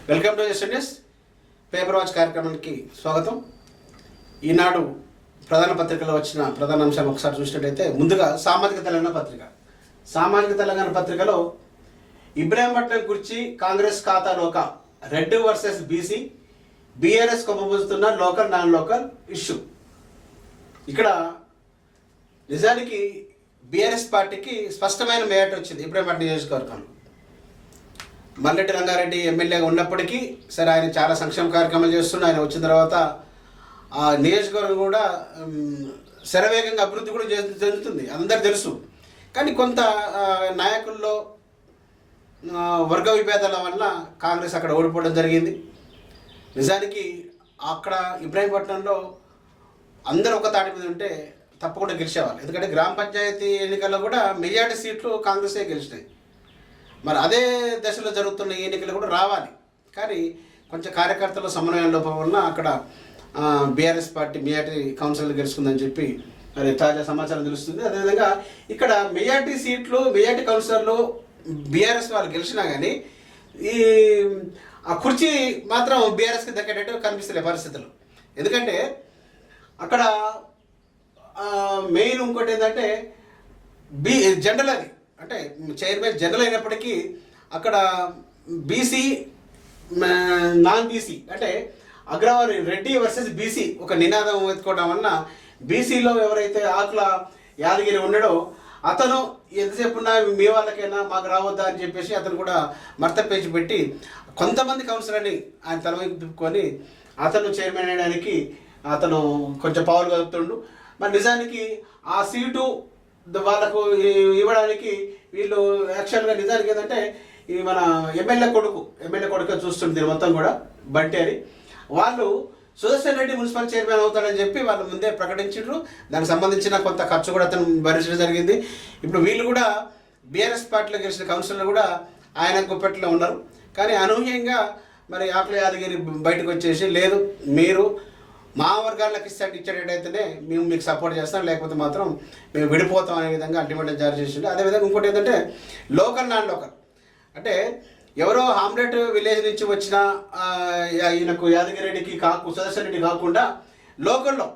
Welcome to SNS paper watch కార్యక్రమానికి స్వాగతం. ఈనాడు ప్రధాన పత్రికలో వచ్చిన ప్రధాన అంశాలు ఒకసారి చూసినట్టయితే ముందుగా సామాజిక తెలంగాణ పత్రికలో ఇబ్రాహీంపట్నం గురించి కాంగ్రెస్ ఖాతాలో ఒక రెడ్ వర్సెస్ బీసీ, బీఆర్ఎస్ కొమ్మబుస్తున్న లోకల్ నాన్ లోకల్ ఇష్యూ. ఇక్కడ నిజానికి బీఆర్ఎస్ పార్టీకి స్పష్టమైన మేయట్ వచ్చింది ఇబ్రాహీంపట్నం నియోజకవర్గంలో. మల్లెడ్డి రంగారెడ్డి ఎమ్మెల్యేగా ఉన్నప్పటికీ సరే ఆయన చాలా సంక్షేమ కార్యక్రమాలు చేస్తున్నారు. ఆయన వచ్చిన తర్వాత ఆ నియోజకవర్గం కూడా శరవేగంగా అభివృద్ధి కూడా చెందుతుంది, అందరు తెలుసు. కానీ కొంత నాయకుల్లో వర్గ విభేదాల వల్ల కాంగ్రెస్ అక్కడ ఓడిపోవడం జరిగింది. నిజానికి అక్కడ ఇబ్రాహీంపట్నంలో అందరూ ఒక తాటి మీద ఉంటే తప్పకుండా గెలిచేవాళ్ళు. ఎందుకంటే గ్రామ పంచాయతీ ఎన్నికల్లో కూడా మెజార్టీ సీట్లు కాంగ్రెసే గెలిచినాయి. మరి అదే దశలో జరుగుతున్న ఎన్నికలు కూడా రావాలి. కానీ కొంచెం కార్యకర్తల సమన్వయం లోపం వలన అక్కడ బీఆర్ఎస్ పార్టీ మెజార్టీ కౌన్సిలర్ గెలుచుకుందని చెప్పి మరి తాజా సమాచారం తెలుస్తుంది. అదేవిధంగా ఇక్కడ మెజార్టీ సీట్లు, మెజార్టీ కౌన్సిలర్లు బీఆర్ఎస్ వాళ్ళు గెలిచినా కానీ ఆ కుర్చీ మాత్రం బీఆర్ఎస్కి దక్కేటట్టు కనిపిస్తలే పరిస్థితులు. ఎందుకంటే అక్కడ మెయిన్ ఇంకోటి ఏంటంటే జనరల్ అది, అంటే చైర్మన్ జనరల్ అయినప్పటికీ అక్కడ బీసీ నాన్ బీసీ అంటే అగ్రవారి రెడ్డి వర్సెస్ బీసీ ఒక నినాదం ఎత్తుకోవడం వలన బీసీలో ఎవరైతే ఆకుల యాదగిరి ఉన్నాడో అతను ఎంతసేపు ఉన్నా మీ వాళ్ళకైనా మాకు రావద్దా అని చెప్పేసి అతను కూడా మర్త పేచి పెట్టి కొంతమంది కౌన్సిలర్ని ఆయన తలవైపు తిప్పుకొని అతను చైర్మన్ అయ్యడానికి అతను కొంచెం పవర్ కలుపుతుండు. మరి నిజానికి ఆ సీటు వాళ్ళకు ఇవ్వడానికి వీళ్ళు యాక్చువల్గా నిజానికి ఏంటంటే ఈ మన ఎమ్మెల్యే కొడుకు చూస్తుంది మొత్తం కూడా బంటేరి వాళ్ళు సుదర్శన్ రెడ్డి మున్సిపల్ చైర్మన్ అవుతాడని చెప్పి వాళ్ళు ముందే ప్రకటించారు. దానికి సంబంధించిన కొంత ఖర్చు కూడా అతను భరించడం జరిగింది. ఇప్పుడు వీళ్ళు కూడా బీఆర్ఎస్ పార్టీలో గెలిచిన కౌన్సిలర్లు కూడా ఆయన గుప్పెట్లో ఉన్నారు. కానీ అనూహ్యంగా మరి ఆకుల యాదగిరి బయటకు వచ్చేసి లేదు మీరు మా వర్గాలకు ఇచ్చేటట్టయితేనే మేము మీకు సపోర్ట్ చేస్తాం, లేకపోతే మాత్రం మేము విడిపోతాం అనే విధంగా అల్టిమేటం జారీ చేసిండు. అదేవిధంగా ఇంకోటి ఏంటంటే లోకల్ నాన్ లోకల్ అంటే ఎవరో హామ్లెట్ విలేజ్ నుంచి వచ్చిన ఈయనకు యాదగిరెడ్డికి సుదర్శన్ రెడ్డి కాకుండా లోకల్లో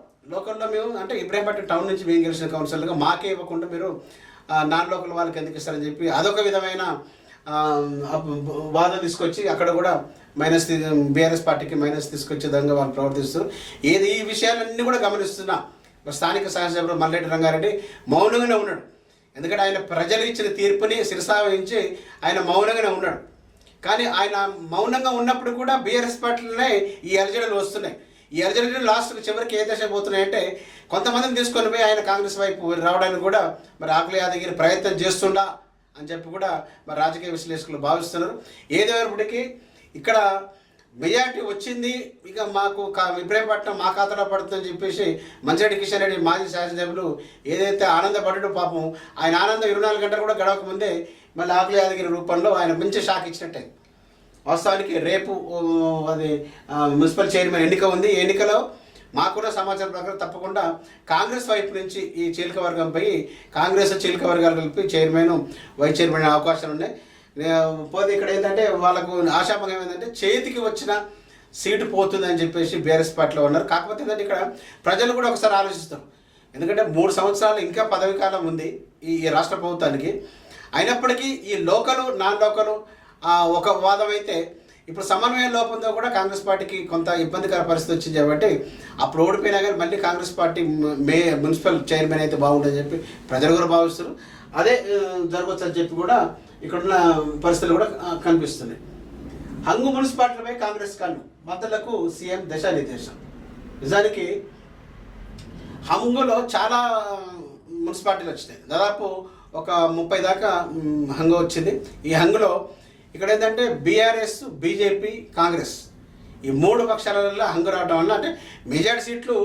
మేము అంటే ఇబ్రాహీంపట్నం టౌన్ నుంచి మేము గెలిచిన కౌన్సిలర్గా మాకే ఇవ్వకుండా మీరు నాన్ లోకల్ వాళ్ళకి ఎందుకు ఇస్తారని చెప్పి అదొక విధమైన వాదన తీసుకొచ్చి అక్కడ కూడా బీఆర్ఎస్ పార్టీకి మైనస్ తీసుకొచ్చే విధంగా వాళ్ళు ప్రవర్తిస్తారు. ఈ విషయాలన్నీ కూడా గమనిస్తున్నా స్థానిక శాసనసభ్యుడు మల్లెడ్డి రంగారెడ్డి మౌనంగానే ఉన్నాడు. ఎందుకంటే ఆయన ప్రజలు ఇచ్చిన తీర్పుని శిరసావహించి ఆయన మౌనంగానే ఉన్నాడు. కానీ ఆయన మౌనంగా ఉన్నప్పుడు కూడా బీఆర్ఎస్ పార్టీలోనే ఈ అర్జనలు వస్తున్నాయి. ఈ అర్జనలు లాస్ట్కి చివరికి ఏ దశ పోతున్నాయంటే కొంతమందిని తీసుకొని పోయి ఆయన కాంగ్రెస్ వైపు రావడానికి కూడా మరి ఆకుల యాదగిరి ప్రయత్నం చేస్తుండా అని చెప్పి కూడా మరి రాజకీయ విశ్లేషకులు భావిస్తున్నారు. ఏదేమైనప్పటికీ ఇక్కడ మెజార్టీ వచ్చింది, ఇక మాకు ఇబ్రాహీంపట్నం మా ఖాతాలో పడుతుందని చెప్పేసి మంచిరెడ్డి కిషన్ రెడ్డి మాజీ శాసనసభ్యులు ఏదైతే ఆనందపడ్డాడో పాపం ఆయన ఆనందం 24 గంటలు కూడా గడవక ముందే మళ్ళీ ఆకుల యాదగిరి రూపంలో ఆయన మంచి షాక్ ఇచ్చినట్టే. వాస్తవానికి రేపు అది మున్సిపల్ చైర్మన్ ఎన్నిక ఉంది. ఈ ఎన్నికలో మాకున్న సమాచారం ప్రకారం తప్పకుండా కాంగ్రెస్ వైపు నుంచి ఈ చీలిక వర్గంపై కాంగ్రెస్ చీలిక వర్గాలు కలిపి చైర్మన్ వైస్ చైర్మన్ అవకాశాలు ఉన్నాయి. పోతే ఇక్కడ ఏంటంటే వాళ్ళకు ఆశాభంగం ఏంటంటే చేతికి వచ్చిన సీటు పోతుందని చెప్పేసి బీఆర్ఎస్ పార్టీలో ఉన్నారు. కాకపోతే ఏంటంటే ఇక్కడ ప్రజలు కూడా ఒకసారి ఆలోచిస్తారు. ఎందుకంటే 3 సంవత్సరాలు ఇంకా పదవి కాలం ఉంది ఈ రాష్ట్ర ప్రభుత్వానికి. అయినప్పటికీ ఈ లోకలు నాన్ లోకలు ఒక వాదం అయితే ఇప్పుడు సమన్వయ లోపంతో కూడా కాంగ్రెస్ పార్టీకి కొంత ఇబ్బందికర పరిస్థితి వచ్చింది కాబట్టి అప్పుడు ఓడిపోయినా కానీ మళ్ళీ కాంగ్రెస్ పార్టీ మున్సిపల్ చైర్మన్ అయితే బాగుంటుందని చెప్పి ప్రజలు కూడా భావిస్తారు. అదే జరగవచ్చు అని చెప్పి కూడా ఇక్కడున్న పరిస్థితులు కూడా కనిపిస్తున్నాయి. హంగు మున్సిపాలిటీపై కాంగ్రెస్ కన్ను, మంత్రులకు సీఎం దిశానిర్దేశం. నిజానికి హంగులో చాలా మున్సిపాలిటీలు వచ్చినాయి, దాదాపు ఒక 30 దాకా హంగు వచ్చింది. ఈ హంగులో ఇక్కడ ఏంటంటే బీఆర్ఎస్, బీజేపీ, కాంగ్రెస్ ఈ 3 పక్షాలలో హంగు రావడం వల్ల అంటే మెజార్టీ సీట్లు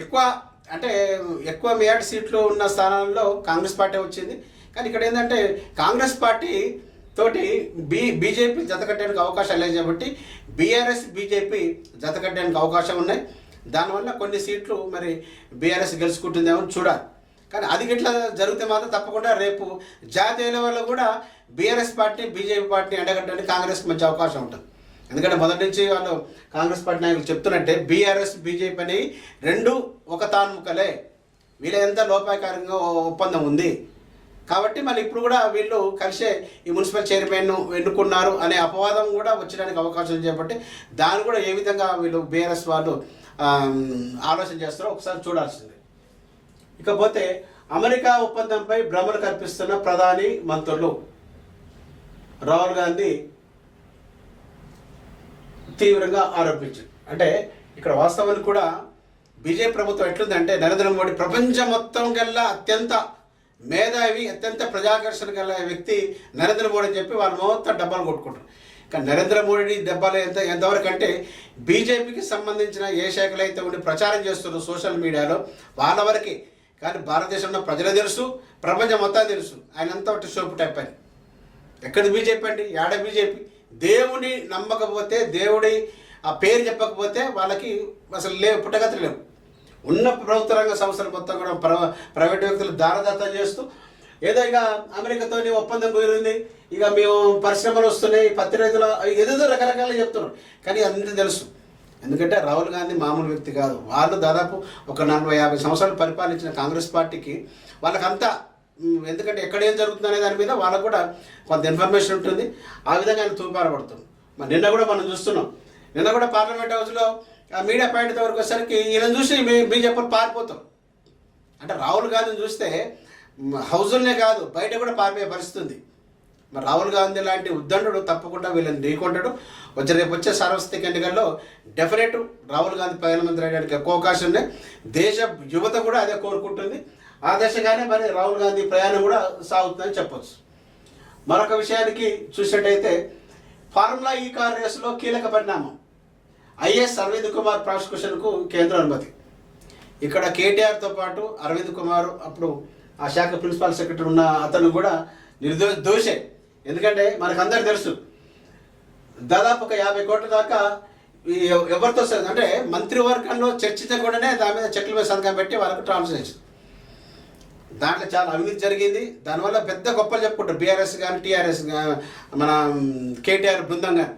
ఎక్కువ మెజార్టీ సీట్లు ఉన్న స్థానాల్లో కాంగ్రెస్ పార్టీ వచ్చింది. కానీ ఇక్కడ ఏంటంటే కాంగ్రెస్ పార్టీ తోటి బీజేపీ జత కట్టడానికి అవకాశాలు లేదు కాబట్టి బీఆర్ఎస్, బీజేపీ జత కట్టడానికి అవకాశం ఉన్నాయి. దానివల్ల కొన్ని సీట్లు మరి బీఆర్ఎస్ గెలుచుకుంటుందేమో చూడాలి. కానీ అది ఇట్లా జరిగితే మాత్రం తప్పకుండా రేపు జాతీయ లెవెల్లో కూడా బీఆర్ఎస్ పార్టీ, బీజేపీ పార్టీ ఎండగట్టడానికి కాంగ్రెస్కి మంచి అవకాశం ఉంటుంది. ఎందుకంటే మొదటి నుంచి వాళ్ళు కాంగ్రెస్ పార్టీ నాయకులు చెప్తున్నట్టే బీఆర్ఎస్ బీజేపీ అని రెండు ఒక తాన్ముకలే, వీళ్ళ ఎంత లోపాయకారంగా ఒప్పందం ఉంది కాబట్టి మళ్ళీ ఇప్పుడు కూడా వీళ్ళు కలిసే ఈ మున్సిపల్ చైర్మన్ను ఎన్నుకున్నారు అనే అపవాదం కూడా వచ్చడానికి అవకాశం ఉంది. కాబట్టి దాన్ని కూడా ఏ విధంగా వీళ్ళు బీఆర్ఎస్ వాళ్ళు ఆలోచన చేస్తారో ఒకసారి చూడాల్సింది. ఇకపోతే అమెరికా ఒప్పందంపై భ్రమలు కల్పిస్తున్న ప్రధాని మంత్రులు రాహుల్ గాంధీ తీవ్రంగా ఆరోపించారు. అంటే ఇక్కడ వాస్తవానికి కూడా బీజేపీ ప్రభుత్వం ఎట్లుందంటే నరేంద్ర మోడీ ప్రపంచం మొత్తం కల్లా అత్యంత మేధావి అత్యంత ప్రజాకర్షణ గల వ్యక్తి నరేంద్ర మోడీ అని చెప్పి వాళ్ళు మొత్తం డబ్బాలు కొట్టుకుంటారు. కానీ నరేంద్ర మోడీ డబ్బాలు ఎంతవరకు అంటే బీజేపీకి సంబంధించిన ఏ శాఖలు అయితే ఉండి ప్రచారం చేస్తున్నారు సోషల్ మీడియాలో వాళ్ళ వరకే. కానీ భారతదేశంలో ప్రజలు తెలుసు, ప్రపంచం మొత్తం తెలుసు ఆయన అంతా ఒకటి సోపు టైప్ అని. ఎక్కడ బీజేపీ అండి, ఏడ బీజేపీ? దేవుని నమ్మకపోతే, దేవుడి ఆ పేరు చెప్పకపోతే వాళ్ళకి అసలు లేవు, పుట్టగతులు లేవు. ఉన్న ప్రభుత్వ రంగ సంస్థలు మొత్తం కూడా ప్రైవేట్ వ్యక్తులు దారదత్తం చేస్తూ ఏదో ఇక అమెరికాతో ఒప్పందం కుదిరింది, ఇక మేము పరిశ్రమలు వస్తున్నాయి, పత్తి రైతుల ఏదేదో రకరకాలు చెప్తున్నారు. కానీ అంత తెలుసు, ఎందుకంటే రాహుల్ గాంధీ మామూలు వ్యక్తి కాదు. వాళ్ళు దాదాపు ఒక 40-50 సంవత్సరాలు పరిపాలించిన కాంగ్రెస్ పార్టీకి వాళ్ళకంతా, ఎందుకంటే ఎక్కడ ఏం జరుగుతుందనే దాని మీద వాళ్ళకు కూడా కొంత ఇన్ఫర్మేషన్ ఉంటుంది. ఆ విధంగా ఆయన తూపారపడుతుంది. మరి నిన్న కూడా మనం చూస్తున్నాం, నిన్న కూడా పార్లమెంట్ హౌస్లో మీడియా పాయింట్ వరకు వచ్చేసరికి ఈయన చూసి బీజేపీ పారిపోతాం. అంటే రాహుల్ గాంధీని చూస్తే హౌజుల్నే కాదు బయట కూడా పారిపోయే పరిస్థితి ఉంది. మరి రాహుల్ గాంధీ లాంటి ఉద్దండు తప్పకుండా వీళ్ళని ఢీకొంటాడు. రేపు వచ్చే సార్వత్రిక ఎన్నికల్లో డెఫినెట్ రాహుల్ గాంధీ ప్రధానమంత్రి అయ్యడానికి ఎక్కువ అవకాశం ఉంది. దేశ యువత కూడా అదే కోరుకుంటుంది. ఆ దశగానే మరి రాహుల్ గాంధీ ప్రయాణం కూడా సాగుతుందని చెప్పొచ్చు. మరొక విషయానికి చూసినట్టయితే ఫార్ములా ఈ కార్ రేసులో కీలక పరిణామం. ఐఏఎస్ అరవింద్ కుమార్ ప్రాసిక్యూషన్కు కేంద్ర అనుమతి. ఇక్కడ కేటీఆర్తో పాటు అరవింద్ కుమార్ అప్పుడు ఆ శాఖ ప్రిన్సిపల్ సెక్రటరీ ఉన్న అతను కూడా దోషే. ఎందుకంటే మనకందరికి తెలుసు దాదాపు ఒక 50 కోట్ల దాకా ఎవరితో అంటే మంత్రివర్గంలో చర్చించకుండానే దాని మీద చెట్ల మీద సంతకం పెట్టి వాళ్ళకు ట్రాన్స్ఫర్ చేసింది. దాంట్లో చాలా అవినీతి జరిగింది. దానివల్ల పెద్ద గొప్పలు చెప్పుకుంటారు బీఆర్ఎస్ కానీ టీఆర్ఎస్ మన కేటీఆర్ బృందం కానీ.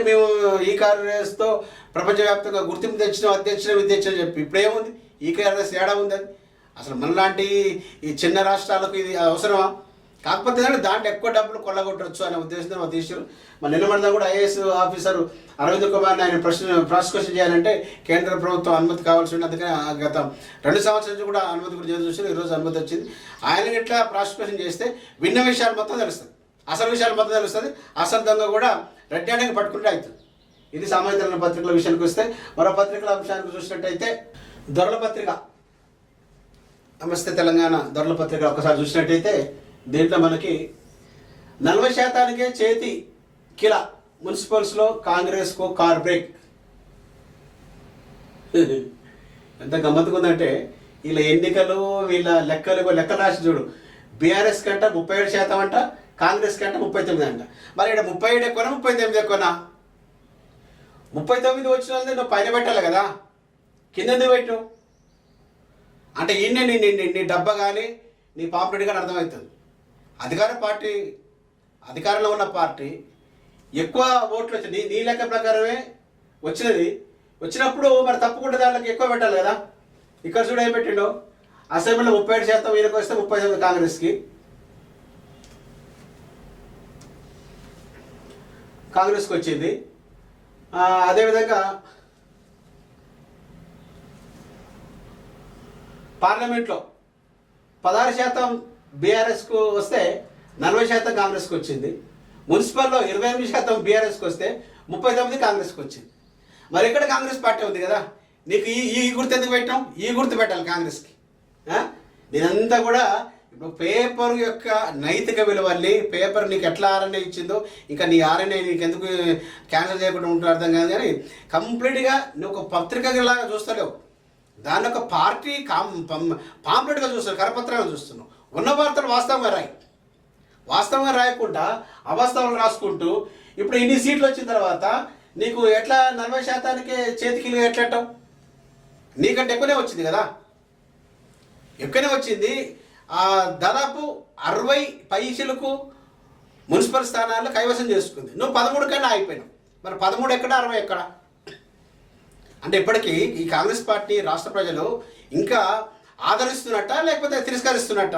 మేము ఈ కాంగ్రెస్తో ప్రపంచవ్యాప్తంగా గుర్తింపు తెచ్చినాం, అది తెచ్చినాం, ఇది తెచ్చినాం చెప్పి ఇప్పుడు ఏముంది? ఈ కాంగ్రెస్ ఏడా ఉందని అసలు మనలాంటి ఈ చిన్న రాష్ట్రాలకు ఇది అవసరమా? కాకపోతే దాంట్లో ఎక్కువ డబ్బులు కొల్లగొట్టవచ్చు అనే ఉద్దేశంతో మా తీసారు. మన నిలబడదా కూడా ఐఏఎస్ ఆఫీసర్ అరవింద్ కుమార్ని ఆయన ప్రాసిక్యూషన్ చేయాలంటే కేంద్ర ప్రభుత్వం అనుమతి కావాల్సి ఉంది. అందుకని గత 2 సంవత్సరాల నుంచి కూడా అనుమతి కూడా చేసి చూసారు. ఈరోజు అనుమతి వచ్చింది. ఆయన ఇట్లా ప్రాసిక్యూషన్ చేస్తే విన్న విషయాలు మొత్తం తెలుస్తుంది, అసలు విషయాలు మొత్తం తెలుస్తుంది. అసలు దొంగ కూడా రెడ్డానికి పట్టుకుంటే అవుతుంది. ఇది సామాజిక పత్రికల విషయానికి వస్తే మరో పత్రికల అంశానికి చూసినట్టయితే దొరల పత్రిక, నమస్తే తెలంగాణ దొరల పత్రిక ఒకసారి చూసినట్టయితే దీంట్లో మనకి 40% చేతి కిలా మున్సిపల్స్లో కాంగ్రెస్కు కార్ బ్రేక్. ఎంత గమ్మత్తుగా ఉందంటే వీళ్ళ ఎన్నికలు వీళ్ళ లెక్కలు రాసి చూడు. బీఆర్ఎస్ కంట 37% అంట, కాంగ్రెస్ కంట 39 అంట. మరి ఇక్కడ 37 ఎక్కువనా 39 ఎక్కువనా? 39 వచ్చిన వాళ్ళని నువ్వు పైన పెట్టాలి కదా, కింద ఎందుకు పెట్టు? అంటే ఈయనే నీ డబ్బా కానీ నీ పాపులెట్ కానీ అర్థమవుతుంది. అధికారంలో ఉన్న పార్టీ ఎక్కువ ఓట్లు వచ్చింది నీ లెక్క ప్రకారమే వచ్చినప్పుడు మరి తప్పకుండా దానికి ఎక్కువ పెట్టాలి కదా. ఇక్కడ చూడ ఏం పెట్టిండో, అసెంబ్లీలో 37% ఈయనకు వస్తే 39 కాంగ్రెస్కి వచ్చింది. అదేవిధంగా పార్లమెంట్లో 16% బీఆర్ఎస్కు వస్తే 40% కాంగ్రెస్కి వచ్చింది. మున్సిపల్లో 28% బీఆర్ఎస్కి వస్తే 39 కాంగ్రెస్కి వచ్చింది. మరి ఇక్కడ కాంగ్రెస్ పార్టీ ఉంది కదా, నీకు ఈ గుర్తు ఎందుకు పెట్టాం? ఈ గుర్తు పెట్టాలి కాంగ్రెస్కి. నేనంతా కూడా ఇప్పుడు పేపర్ యొక్క నైతిక విలువల్ని, పేపర్ నీకు ఎట్లా ఆర్ఎన్ఏ ఇచ్చిందో ఇంకా నీ ఆర్ఎన్ఏ నీకు ఎందుకు క్యాన్సిల్ చేయకుండా ఉంటుందో అర్థం కాదు. కానీ కంప్లీట్గా నువ్వు ఒక పత్రికలాగా చూస్తలేవు, దాన్ని ఒక పార్టీ పాంప్లెట్గా చూస్తున్నావు, కరపత్రంగా చూస్తున్నావు. ఉన్న వార్తలు వాస్తవంగా రాయకుండా అవాస్తవాలు రాసుకుంటూ ఇప్పుడు ఇన్ని సీట్లు వచ్చిన తర్వాత నీకు ఎట్లా 40%కే చేతికి ఎట్లట్టావు? నీకంటే ఎక్కువనే వచ్చింది కదా, ఎక్కువనే వచ్చింది. దాదాపు 60 పైసలకు మున్సిపల్ స్థానాల్లో కైవసం చేసుకుంది. నువ్వు 13 కన్నా అయిపోయినావు. మరి 13 ఎక్కడ, 60 ఎక్కడ? అంటే ఇప్పటికీ ఈ కాంగ్రెస్ పార్టీ రాష్ట్ర ప్రజలు ఇంకా ఆదరిస్తున్నట్ట లేకపోతే తిరస్కరిస్తున్నట్ట?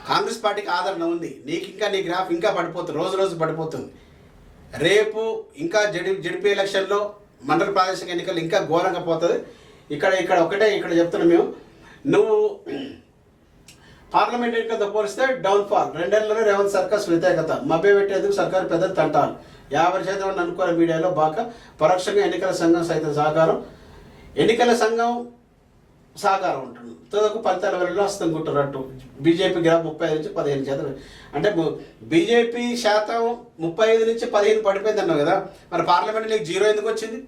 కాంగ్రెస్ పార్టీకి ఆదరణ ఉంది, నీకు ఇంకా నీ గ్రాఫ్ ఇంకా పడిపోతుంది, రోజు రోజు పడిపోతుంది. రేపు ఇంకా జడిపి ఎలక్షన్లో మండల ప్రాదేశిక ఎన్నికలు ఇంకా ఘోరంగా పోతుంది. ఇక్కడ చెప్తున్నాం మేము, నువ్వు పార్లమెంట్ ఎన్నికలతో పోలిస్తే డౌన్ఫాల్, 2 ఏళ్లలో రేవంత్ సర్కార్ వ్యతిరేకత, మభ్య పెట్టేందుకు సర్కారు పెద్దలు తంటాలు, 50% అనుకున్న మీడియాలో బాగా పరోక్షంగా ఎన్నికల సంఘం సైతం సహకారం, ఎన్నికల సంఘం సహకారం ఉంటుంది, తుదకు ఫలితాల వల్ల హస్తం కుట్టున్నట్టు. బీజేపీ గ్రాఫ్ 35 నుంచి 15%. అంటే బీజేపీ శాతం 35 నుంచి 15 పడిపోయింది అన్నావు కదా, మరి పార్లమెంట్ నీకు 0 ఎందుకు వచ్చింది?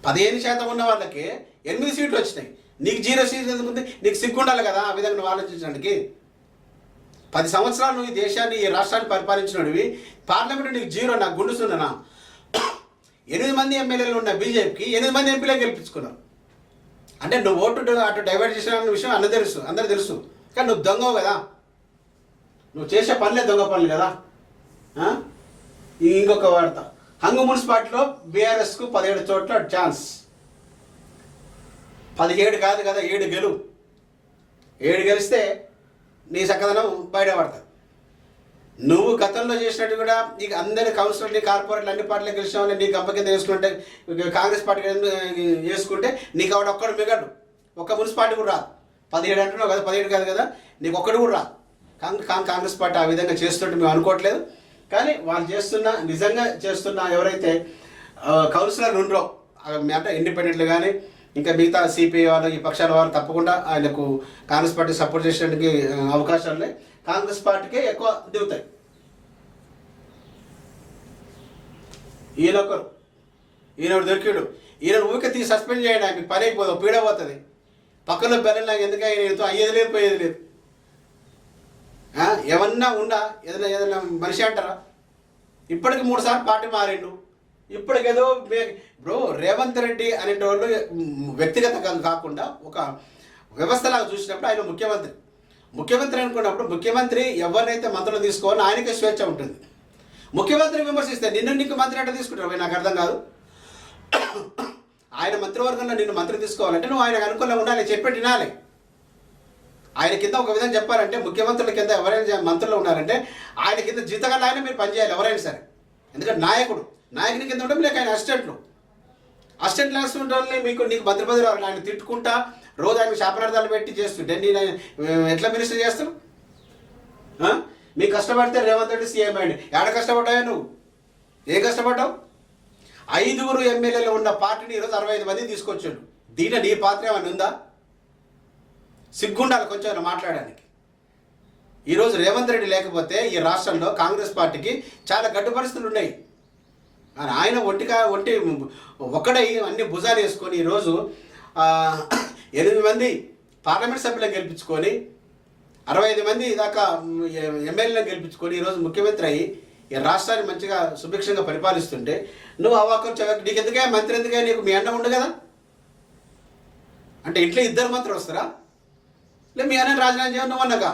15% ఉన్న వాళ్ళకి 8 సీట్లు వచ్చినాయి, నీకు 0 సీట్లు ఎందుకు ఉంది? నీకు సిగ్గు ఉండాలి కదా ఆ విధంగా నువ్వు ఆలోచించడానికి. 10 సంవత్సరాలు నువ్వు ఈ దేశాన్ని, ఈ రాష్ట్రాన్ని పరిపాలించినవి, పార్లమెంట్ నీకు 0, నాకు గుండుసున్నా. 8 మంది ఎమ్మెల్యేలు ఉన్న బీజేపీకి 8 మంది ఎంపీలే గెలిపించుకున్నారు. అంటే నువ్వు ఓటు అటు డైవర్ట్ చేసిన విషయం అందరూ తెలుసు. కానీ నువ్వు దొంగవు కదా, నువ్వు చేసే పనులే దొంగ పనులు కదా. ఇంకొక వార్త, హంగు మున్సిపాలిటీలో బీఆర్ఎస్కు 17 చోట్ల ఛాన్స్. 17 కాదు కదా, 7 గెలువు. 7 గెలిస్తే నీ చక్కదనం బయటపడతావు. నువ్వు గతంలో చేసినట్టు కూడా నీకు అందరి కౌన్సిలర్ని, కార్పొరేట్లు, అన్ని పార్టీలు గెలిచిన వాళ్ళు నీకు గంప కింద వేసుకుంటే, కాంగ్రెస్ పార్టీ వేసుకుంటే నీకు ఆవిడ ఒక్కడు మిగడు, ఒక్క మున్సిపాలిటీ కూడా రాదు. 17 అంటున్నావు కదా, 17 కాదు కదా, నీకు ఒక్కడు కూడా రాదు. కాంగ్రెస్ పార్టీ ఆ విధంగా చేస్తున్నట్టు మేము అనుకోవట్లేదు. కానీ వాళ్ళు నిజంగా చేస్తున్న ఎవరైతే కౌన్సిలర్లు ఉండరో, అంటే ఇండిపెండెంట్లు కానీ ఇంకా మిగతా సిపిఐ వాళ్ళు, ఈ పక్షాల వారు తప్పకుండా ఆయనకు కాంగ్రెస్ పార్టీ సపోర్ట్ చేసడానికి అవకాశాలు ఉన్నాయి. కాంగ్రెస్ పార్టీకే ఎక్కువ దిగుతాయి. ఈయన దొరికాడు, ఈయన ఊరికే తీసి సస్పెండ్ చేయండి, మీకు పని అయిపోదు, పీడ పోతుంది. పక్కన బెల్లం నాకు ఎందుకంటే ఈయనతో అయ్యేది లేదు, పోయేది లేదు. ఏమన్నా ఉండా, ఏదైనా మనిషి అంటారా? ఇప్పటికి 3 సార్లు పార్టీ మారిండు. ఇప్పటికేదో ఇప్పుడు రేవంత్ రెడ్డి అనేటోళ్ళు వ్యక్తిగతంగా కాకుండా ఒక వ్యవస్థలాగా చూసినప్పుడు ఆయన ముఖ్యమంత్రి అనుకున్నప్పుడు, ముఖ్యమంత్రి ఎవరినైతే మంత్రులు తీసుకోవాలో ఆయనకే స్వేచ్ఛ ఉంటుంది. ముఖ్యమంత్రి విమర్శిస్తే నీకు మంత్రి అంటే తీసుకుంటారు, నాకు అర్థం కాదు. ఆయన మంత్రివర్గంలో నిన్ను మంత్రి తీసుకోవాలంటే నువ్వు ఆయనకు అనుకూలంగా ఉండాలి, చెప్పేటి వినాలి. ఆయన కింద ఒక విధంగా చెప్పాలంటే, ముఖ్యమంత్రుల కింద ఎవరైనా మంత్రులు ఉన్నారంటే ఆయన కింద జీతగాళ్ళైనా మీరు పనిచేయాలి ఎవరైనా సరే. ఎందుకంటే నాయకుని కింద ఉండడం లేక ఆయన అసిస్టెంట్ క్లాస్ ఉండాలని నీకు మంత్రి పదవి రావాలి. ఆయన తిట్టుకుంటా రోజు ఆయన శాపనార్థాలు పెట్టి చేస్తుంటే నేను ఎట్లా మినిస్టర్ చేస్తాను? మీకు కష్టపడితే రేవంత్ రెడ్డి సీఎం అయ్యండి. ఎక్కడ కష్టపడ్డావు నువ్వు? ఏం కష్టపడ్డావు? 5 ఎమ్మెల్యేలు ఉన్న పార్టీని ఈరోజు 65 మందిని తీసుకొచ్చాడు. దీంట్లో నీ పాత్ర ఏమైనా ఉందా? సిగ్గుండాలి కొంచెం మాట్లాడడానికి. ఈరోజు రేవంత్ రెడ్డి లేకపోతే ఈ రాష్ట్రంలో కాంగ్రెస్ పార్టీకి చాలా గడ్డు పరిస్థితులు ఉన్నాయి. ఆయన ఒక్కడై అన్ని భుజాలు వేసుకొని ఈరోజు 8 మంది పార్లమెంట్ సభ్యులను గెలిపించుకొని 65 మంది దాకా ఎమ్మెల్యేలను గెలిపించుకొని ఈరోజు ముఖ్యమంత్రి అయ్యి ఈ రాష్ట్రాన్ని మంచిగా సుభిక్షంగా పరిపాలిస్తుంటే నువ్వు అవాకం నీకు ఎందుకే మంత్రి ఎందుకే? నీకు మీ అన్న ఉండు కదా. అంటే ఇంట్లో 2 మంత్రులు వస్తారా? లేదు మీ అన్న రాజీనామా చేయను నువ్వు అన్నగా,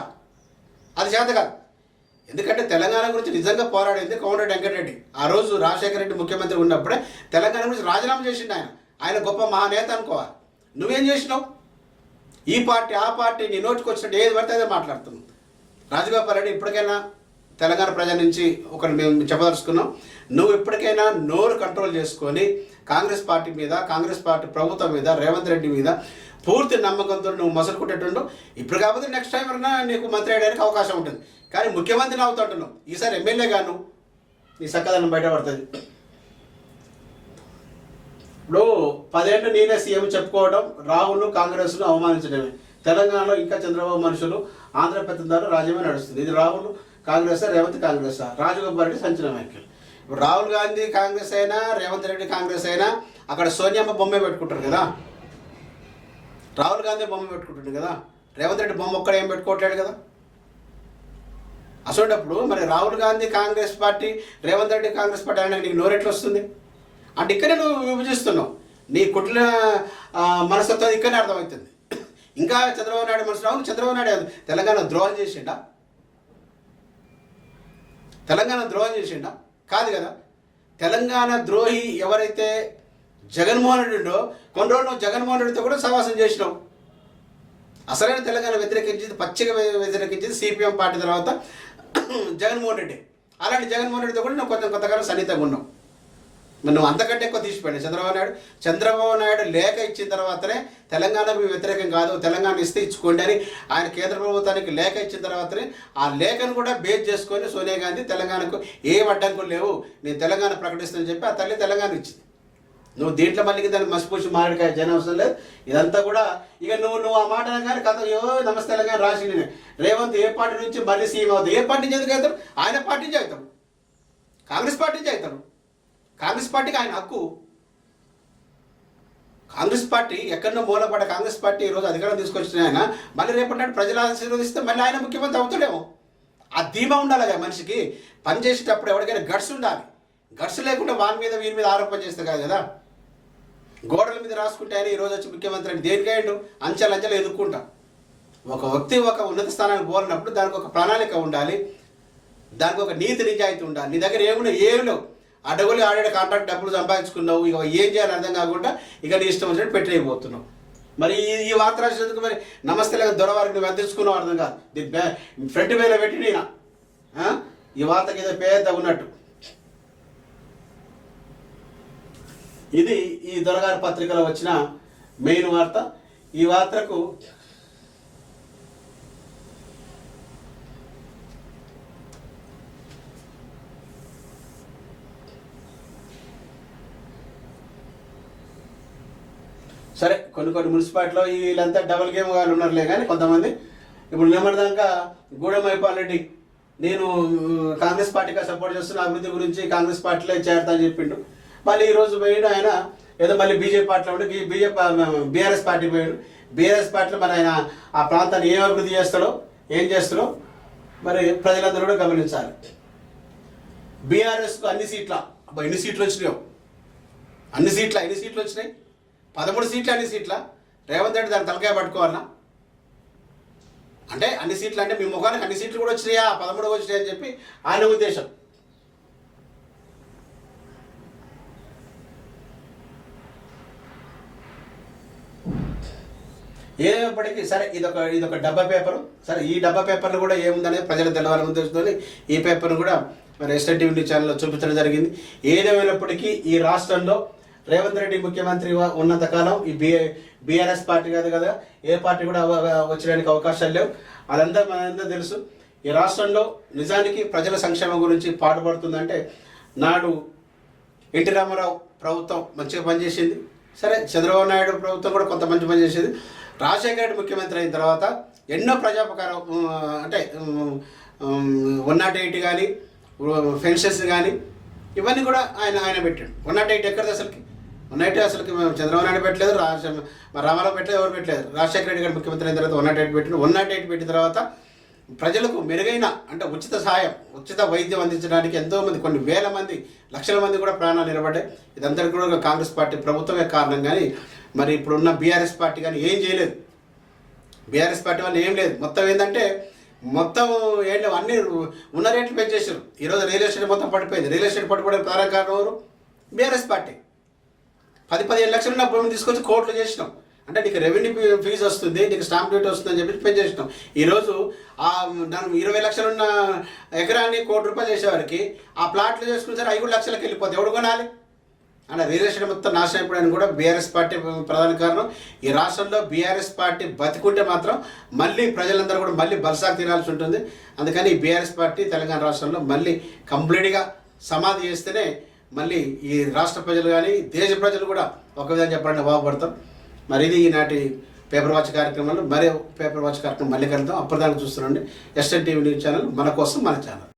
అది చేత కాదు. ఎందుకంటే తెలంగాణ గురించి నిజంగా పోరాడేది కోమటిరెడ్డి వెంకటరెడ్డి. ఆ రోజు రాజశేఖర రెడ్డి ముఖ్యమంత్రి ఉన్నప్పుడే తెలంగాణ గురించి రాజీనామా చేసిండు ఆయన గొప్ప మహానేత అనుకోవాలి. నువ్వేం చేసినావు? ఈ పార్టీ ఆ పార్టీ నీ నోటికి వచ్చినట్టు ఏది పడితే అదే మాట్లాడుతున్నావు. రాజగోపాల్ రెడ్డి ఇప్పటికైనా తెలంగాణ ప్రజల నుంచి ఒకటి మేము చెప్పదలుచుకున్నాం, నువ్వు ఇప్పటికైనా నోరు కంట్రోల్ చేసుకొని కాంగ్రెస్ పార్టీ మీద, కాంగ్రెస్ పార్టీ ప్రభుత్వం మీద, రేవంత్ రెడ్డి మీద పూర్తి నమ్మకంతో నువ్వు మసలు కొట్టేటుండు. ఇప్పుడు కాకపోతే నెక్స్ట్ టైం అయినా నీకు మంత్రి అయ్యడానికి అవకాశం ఉంటుంది. కానీ ముఖ్యమంత్రిని అవుతుంటున్నావు, ఈసారి ఎమ్మెల్యే గాను నీ చక్కదనం బయటపడుతుంది. ఇప్పుడు 10 ఏళ్ళు నేనే సీఎం చెప్పుకోవడం రాహుల్ కాంగ్రెస్ను అవమానించడమే. తెలంగాణలో ఇంకా చంద్రబాబు మనుషులు ఆంధ్ర పెద్దదారు రాజ్యమే నడుస్తుంది. ఇది రాహుల్ కాంగ్రెస్, రేవంత్ కాంగ్రెస్, రాజగోపాల్ రెడ్డి సంచలన వ్యాఖ్యలు. ఇప్పుడు రాహుల్ గాంధీ కాంగ్రెస్ అయినా, రేవంత్ రెడ్డి కాంగ్రెస్ అయినా అక్కడ సోనియమ్మ బొమ్మే పెట్టుకుంటారు కదా. రాహుల్ గాంధీ బొమ్మ పెట్టుకుంటుంది కదా, రేవంత్ రెడ్డి బొమ్మ ఒక్కడ ఏం పెట్టుకోవట్లేడు కదా. అసలుటప్పుడు మరి రాహుల్ గాంధీ కాంగ్రెస్ పార్టీ, రేవంత్ రెడ్డి కాంగ్రెస్ పార్టీ అయినా నీకు నోరెట్లు వస్తుంది? అంటే ఇక్కడే నువ్వు విభజిస్తున్నావు. నీ కుట్ల మనస్తత్వం ఇక్కడనే అర్థమవుతుంది. ఇంకా చంద్రబాబు నాయుడు మనసు రావు. చంద్రబాబు నాయుడు తెలంగాణ ద్రోహం చేసిండా? తెలంగాణ ద్రోహం చేసిండా? కాదు కదా. తెలంగాణ ద్రోహి ఎవరైతే జగన్మోహన్ రెడ్డి ఉండో కొన్ని రోజులు నువ్వు జగన్మోహన్ రెడ్డితో కూడా సహవాసం చేసినావు. అసలైన తెలంగాణ వ్యతిరేకించింది, పచ్చిగా వ్యతిరేకించింది సిపిఎం పార్టీ తర్వాత జగన్మోహన్ రెడ్డి. అలాంటి జగన్మోహన్ రెడ్డితో కూడా నువ్వు కొంతకాలం సన్నిహితంగా ఉన్నావు. మరి నువ్వు అంతకంటే ఎక్కువ తీసిపోయాడు చంద్రబాబు నాయుడు లేఖ ఇచ్చిన తర్వాతనే తెలంగాణకు వ్యతిరేకం కాదు, తెలంగాణ ఇస్తే ఇచ్చుకోండి అని ఆయన కేంద్ర ప్రభుత్వానికి లేఖ ఇచ్చిన తర్వాతనే ఆ లేఖను కూడా బేస్ చేసుకొని సోనియా గాంధీ తెలంగాణకు ఏం అడ్డంకులు లేవు, నేను తెలంగాణ ప్రకటిస్తానని చెప్పి ఆ తల్లి తెలంగాణ ఇచ్చింది. నువ్వు దీంట్లో మళ్ళీ దాన్ని మసిపూసి మారడికాయ జనం అవసరం లేదు. ఇదంతా కూడా ఇక నువ్వు ఆ మాట అనగానే కథ నమస్తే తెలంగాణ రాసి రేవంత్ ఏ పార్టీ నుంచి మళ్ళీ సీఎం అవుతావు? ఏ పార్టీ నుంచి ఎందుకు అవుతాడు? ఆయన పార్టీ నుంచి అవుతాడు, కాంగ్రెస్ పార్టీ నుంచి అవుతాడు. కాంగ్రెస్ పార్టీకి ఆయన హక్కు. కాంగ్రెస్ పార్టీ ఎక్కడో మూలపడ్డ కాంగ్రెస్ పార్టీ ఈరోజు అధికారం తీసుకొచ్చిన ఆయన మళ్ళీ రేపటి ప్రజలు ఆశీర్వదిస్తే మళ్ళీ ఆయన ముఖ్యమంత్రి అవుతాడేమో. ఆ ధీమా ఉండాలి కదా మనిషికి. పనిచేసేటప్పుడు ఎవరికైనా గట్స్ ఉండాలి. గట్స్ లేకుండా వీరి మీద ఆరోపణ చేస్తే కాదు కదా. గోడల మీద రాసుకుంటే ఆయన ఈరోజు వచ్చి ముఖ్యమంత్రి అంటే దేనికైండు? అంచెలంచెలు ఎదుర్కొంటా. ఒక వ్యక్తి ఒక ఉన్నత స్థానానికి పోలినప్పుడు దానికి ఒక ప్రణాళిక ఉండాలి, దానికి ఒక నీతి నిజాయితీ ఉండాలి. నీ దగ్గర ఏమి లేవు, అడవులు ఆడే కాంట్రాక్ట్ డబ్బులు సంపాదించుకున్నావు, ఇక ఏం చేయాలని అర్థం కాకుండా ఇక నీ ఇష్టం వచ్చినట్టు పెట్టలేకపోతున్నావు. మరి ఈ వార్త రాసినందుకు మరి నమస్తే లేక దొరవారికి నువ్వు అందించుకున్నావు అర్థం కాదు. ఫ్రంట్ మీద పెట్టి నేను ఈ వార్తకి ఏదో పేద ఉన్నట్టు. ఇది ఈ దొరగారి పత్రికలో వచ్చిన మెయిన్ వార్త. ఈ వార్తకు సరే కొన్ని మున్సిపాలిటీలో వీళ్ళంతా డబల్ గేమ్ వాళ్ళు ఉన్నారులే, కానీ కొంతమంది ఇప్పుడు నిమ్మడిదాకా గూడెమైపాల్ రెడ్డి నేను కాంగ్రెస్ పార్టీగా సపోర్ట్ చేస్తున్న అభివృద్ధి గురించి కాంగ్రెస్ పార్టీలో చేరతా అని చెప్పిండు. మళ్ళీ ఈరోజు పోయిన ఆయన ఏదో మళ్ళీ బీజేపీ పార్టీలో ఉండి బీఆర్ఎస్ పార్టీ పోయాడు. బీఆర్ఎస్ పార్టీలో మరి ఆయన ఆ ప్రాంతాన్ని ఏం అభివృద్ధి చేస్తాడో ఏం చేస్తాడో మరి ప్రజలందరూ కూడా గమనించాలి. బీఆర్ఎస్కు ఎన్ని సీట్లు వచ్చినాయో, ఎన్ని సీట్లు వచ్చినాయి? 13 సీట్లు. అన్ని సీట్ల రేవంత్ రెడ్డి దాన్ని తలకాయ పట్టుకోవాలన్నా? అంటే అన్ని సీట్లు అంటే మీ ముఖానికి అన్ని సీట్లు కూడా వచ్చినాయా, 13 వచ్చినాయి అని చెప్పి ఆయన ఉద్దేశం. ఏమైనప్పటికీ సరే ఇదొక డబ్బా పేపరు. సరే ఈ డబ్బా పేపర్లు కూడా ఏముందనేది ప్రజలకు తెలవాలని ఉద్దేశంతో ఈ పేపర్ను కూడా మరి ఎస్టర్ టీవీ ఛానల్లో చూపించడం జరిగింది. ఏదేమైనప్పటికీ ఈ రాష్ట్రంలో రేవంత్ రెడ్డి ముఖ్యమంత్రి ఉన్నంత కాలం ఈ బీఆర్ఎస్ పార్టీ కాదు కదా, ఏ పార్టీ కూడా వచ్చడానికి అవకాశాలు లేవు. అదంతా మనంతా తెలుసు. ఈ రాష్ట్రంలో నిజానికి ప్రజల సంక్షేమం గురించి పాటుపడుతుందంటే నాడు ఎన్టీ రామారావు ప్రభుత్వం మంచిగా పనిచేసింది. సరే చంద్రబాబు నాయుడు ప్రభుత్వం కూడా కొంత మంచి పనిచేసేది. రాజశేఖర రెడ్డి ముఖ్యమంత్రి అయిన తర్వాత ఎన్నో ప్రజాపకారం అంటే 108 కానీ పెన్షన్స్ కానీ ఇవన్నీ కూడా ఆయన పెట్టాడు. 108 ఎక్కడిది అసలుకి? 108 అసలుకి చంద్రబాబు నాయుడు పెట్టలేదు, రామారావు పెట్టలేదు, ఎవరు పెట్టలేదు. రాజశేఖర రెడ్డి గారు ముఖ్యమంత్రి అయిన తర్వాత 108 పెట్టిన. 108 పెట్టిన తర్వాత ప్రజలకు మెరుగైన అంటే ఉచిత సహాయం, ఉచిత వైద్యం అందించడానికి ఎంతోమంది, కొన్ని వేల మంది, లక్షల మంది కూడా ప్రాణాలు నిలబడ్డాయి. ఇదంతా కూడా కాంగ్రెస్ పార్టీ ప్రభుత్వమే కారణం. కానీ మరి ఇప్పుడున్న బీఆర్ఎస్ పార్టీ కానీ ఏం చేయలేదు. బీఆర్ఎస్ పార్టీ వాళ్ళు ఏం లేదు. మొత్తం ఏంటంటే ఏంటో అన్ని ఉన్న రేట్లు పెంచేసారు. ఈరోజు రియల్ ఎస్టేట్ మొత్తం పడిపోయింది. రియల్ ఎస్టేట్ పడిపోవడానికి ప్రధాన కారణం ఎవరు? BRS party. 10-15 లక్షలు ఉన్న భూమిని తీసుకొచ్చి కోట్లు చేసినాం. అంటే నీకు రెవెన్యూ ఫీజు వస్తుంది, నీకు స్టాంప్ డ్యూటీ వస్తుంది అని చెప్పి పెంచేసినాం. ఈరోజు 20 లక్షలు ఉన్న ఎకరాన్ని ₹1,00,00,000 చేసేవారికి ఆ ప్లాట్లు చేసుకుని సరే 5 లక్షలకు వెళ్ళిపోతుంది. ఎవడు కొనాలి? అంటే రియల్ ఎస్టేట్ మొత్తం నాశనం అయిపోవడానికి కూడా బీఆర్ఎస్ పార్టీ ప్రధాన కారణం. ఈ రాష్ట్రంలో బీఆర్ఎస్ పార్టీ బతికుంటే మాత్రం మళ్ళీ ప్రజలందరూ కూడా మళ్ళీ బలసాకు తినాల్సి ఉంటుంది. అందుకని ఈ బీఆర్ఎస్ పార్టీ తెలంగాణ రాష్ట్రంలో మళ్ళీ కంప్లీట్గా సమాధి చేస్తేనే మళ్ళీ ఈ రాష్ట్ర ప్రజలు కానీ దేశ ప్రజలు కూడా ఒక విధంగా చెప్పాలంటే బాగుపడతారు. మరి ఇది ఈనాటి పేపర్ వాచ్ కార్యక్రమంలో మరే పేపర్ వాచ్ కార్యక్రమం మళ్ళీ కలుద్దాం. అప్పటిదాకా చూస్తున్నాండి ఎస్ఎన్ టీవీ న్యూస్ ఛానల్, మన కోసం మన ఛానల్.